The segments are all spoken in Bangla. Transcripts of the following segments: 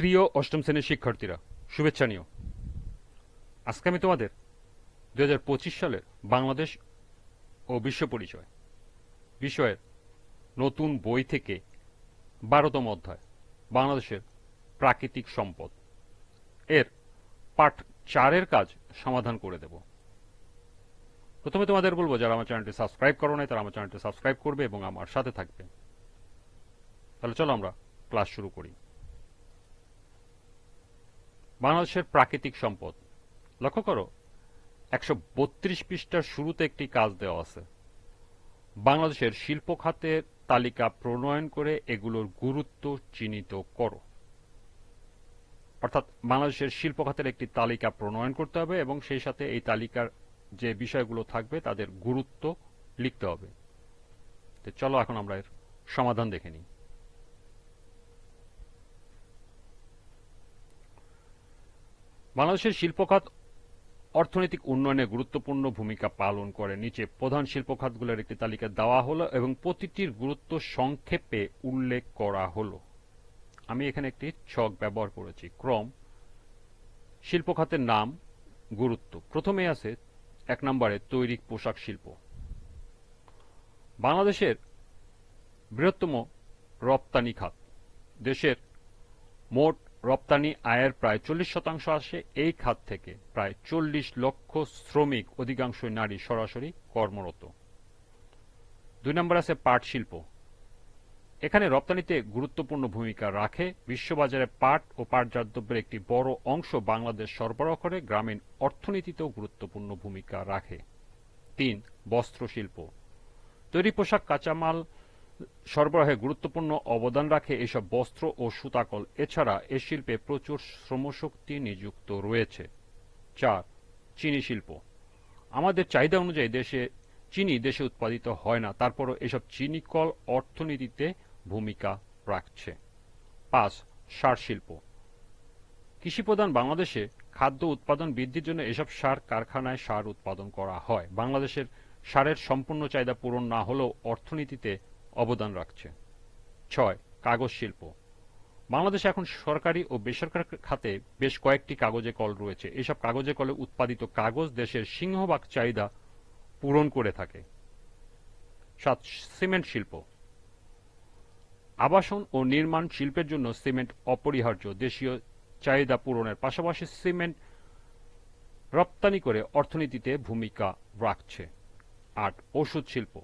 প্রিয় অষ্টম শ্রেণীর শিক্ষার্থীরা, শুভেচ্ছা নিও। আজকে আমি তোমাদের 2025 সালের বাংলাদেশ ও বিশ্ব পরিচয় বিষয়ের নতুন বই থেকে 12তম অধ্যায় বাংলাদেশের প্রাকৃতিক সম্পদ এর পাঠ 4-এর কাজ সমাধান করে দেব। প্রথমে তোমাদের বলবো, যারা আমার চ্যানেলটি সাবস্ক্রাইব করো নাই তারা আমার চ্যানেলটি সাবস্ক্রাইব করবে এবং আমার সাথে থাকবে। তাহলে চলো আমরা ক্লাস শুরু করি। বাংলাদেশের প্রাকৃতিক সম্পদ। লক্ষ্য করো, 132 পৃষ্ঠার শুরুতে একটি কাজ দেওয়া আছে। বাংলাদেশের শিল্প খাতের তালিকা প্রণয়ন করে এগুলোর গুরুত্ব চিহ্নিত করো। অর্থাৎ বাংলাদেশের শিল্প খাতের একটি তালিকা প্রণয়ন করতে হবে এবং সেই সাথে এই তালিকার যে বিষয়গুলো থাকবে তাদের গুরুত্ব লিখতে হবে। তো চলো এখন আমরা এর সমাধান দেখে নিই। বাংলাদেশের শিল্প খাত অর্থনৈতিক উন্নয়নে গুরুত্বপূর্ণ ভূমিকা পালন করে। নিচে প্রধান শিল্প খাতগুলোর একটি তালিকা দেওয়া হলো এবং প্রতিটির গুরুত্ব সংক্ষেপে উল্লেখ করা হলো। আমি এখানে একটি ছক ব্যবহার করেছি। ক্রম, শিল্প খাতের নাম, গুরুত্ব। প্রথমে আছে 1 নম্বরে তৈরি পোশাক শিল্প। বাংলাদেশের বৃহত্তম রপ্তানি খাত। দেশের মোট রপ্তানি আয়ের প্রায় 40% আসে এই খাত থেকে। প্রায় 40 লক্ষ শ্রমিক, অধিকাংশই নারী, সরাসরি কর্মরত। 2 নম্বর আছে পাট শিল্প। এখানে রপ্তানিতে গুরুত্বপূর্ণ ভূমিকা রাখে। বিশ্ববাজারে পাট ও পাটজাত দ্রব্যের একটি বড় অংশ বাংলাদেশ সরবরাহ করে। গ্রামীণ অর্থনীতিতেও গুরুত্বপূর্ণ ভূমিকা রাখে। 3. বস্ত্র শিল্প। তৈরি পোশাক কাঁচামাল সরবরাহে গুরুত্বপূর্ণ অবদান রাখে এসব বস্ত্র ও সুতাকল। এছাড়া এ শিল্পে প্রচুর শ্রমশক্তি নিযুক্ত রয়েছে। 4. চিনি শিল্প। আমাদের চাহিদা অনুযায়ী চিনি দেশে উৎপাদিত হয় না, তারপরও এসব চিনি কল অর্থনীতিতে ভূমিকা রাখছে। 5. সার শিল্প। কৃষিপ্রধান বাংলাদেশে খাদ্য উৎপাদন বৃদ্ধির জন্য এসব সার কারখানায় সার উৎপাদন করা হয়। বাংলাদেশের সারের সম্পূর্ণ চাহিদা পূরণ না হলেও অর্থনীতিতে অবদান রাখছে। 6. কাগজ শিল্প। বাংলাদেশে এখন সরকারি ও বেসরকারি খাতে বেশ কয়েকটি কাগজে কল রয়েছে। এসব কাগজে কলে উৎপাদিত কাগজ দেশের সিংহভাগ চাহিদা পূরণ করে থাকে। 7. সিমেন্ট শিল্প। আবাসন ও নির্মাণ শিল্পের জন্য সিমেন্ট অপরিহার্য। দেশীয় চাহিদা পূরণের পাশাপাশি সিমেন্ট রপ্তানি করে অর্থনীতিতে ভূমিকা রাখছে। 8. ওষুধ শিল্প।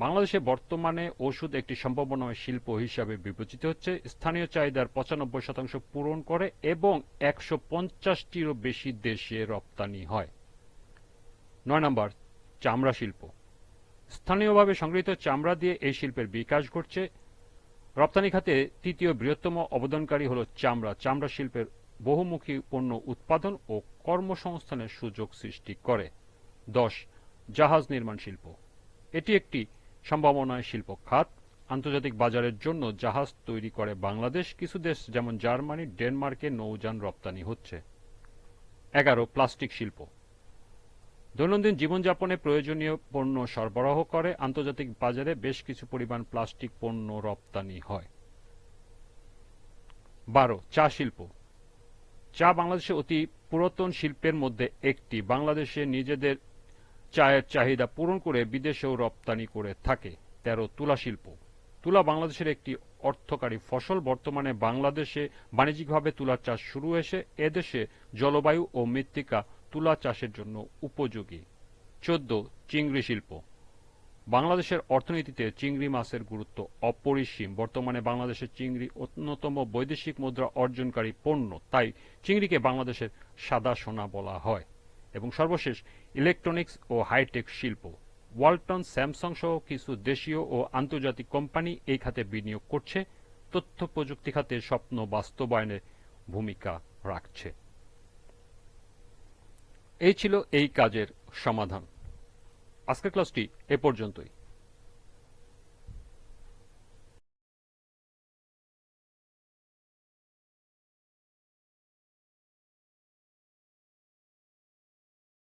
বাংলাদেশে বর্তমানে ওষুধ একটি সম্ভাবনাময় শিল্প হিসাবে বিবেচিত হচ্ছে। স্থানীয় চাহিদার 95% পূরণ করে এবং 150টিরও বেশি দেশে রপ্তানি হয়। 9 নম্বর চামড়া শিল্প। স্থানীয়ভাবে সংগৃহীত চামড়া দিয়ে এই শিল্পের বিকাশ ঘটছে। রপ্তানি খাতে তৃতীয় বৃহত্তম অবদানকারী হল চামড়া। চামড়া শিল্পের বহুমুখী পণ্য উৎপাদন ও কর্মসংস্থানের সুযোগ সৃষ্টি করে। 10. জাহাজ নির্মাণ শিল্প। এটি একটি সম্ভাবনাময় শিল্প খাত। আন্তর্জাতিক বাজারের জন্য জাহাজ তৈরি করে বাংলাদেশ। কিছু দেশ যেমন জার্মানি, ডেনমার্কে নৌযান রপ্তানি হচ্ছে। 11. প্লাস্টিক শিল্প। দৈনন্দিন জীবনযাপনে প্রয়োজনীয় পণ্য সরবরাহ করে। আন্তর্জাতিক বাজারে বেশ কিছু পরিমাণ প্লাস্টিক পণ্য রপ্তানি হয়। 12. চা শিল্প। চা বাংলাদেশে অতি পুরাতন শিল্পের মধ্যে একটি। বাংলাদেশে নিজেদের চায়ের চাহিদা পূরণ করে বিদেশেও রপ্তানি করে থাকে। 13. তুলা শিল্প। তুলা বাংলাদেশের একটি অর্থকারী ফসল। বর্তমানে বাংলাদেশে বাণিজ্যিকভাবে তুলার চাষ শুরু হয়েছে। এদেশে জলবায়ু ও মৃত্তিকা তুলা চাষের জন্য উপযোগী। 14. চিংড়ি শিল্প। বাংলাদেশের অর্থনীতিতে চিংড়ি মাছের গুরুত্ব অপরিসীম। বর্তমানে বাংলাদেশের চিংড়ি অন্যতম বৈদেশিক মুদ্রা অর্জনকারী পণ্য, তাই চিংড়িকে বাংলাদেশের সাদা সোনা বলা হয়। এবং সর্বশেষ ইলেকট্রনিক্স ও হাইটেক শিল্প। ওয়ালটন, স্যামসাং সহ কিছু দেশীয় ও আন্তর্জাতিক কোম্পানি এই খাতে বিনিয়োগ করছে। তথ্য প্রযুক্তি খাতে স্বপ্ন বাস্তবায়নে ভূমিকা রাখছে। এই ছিল এই কাজের সমাধান। আজকের ক্লাসটি এ পর্যন্তই।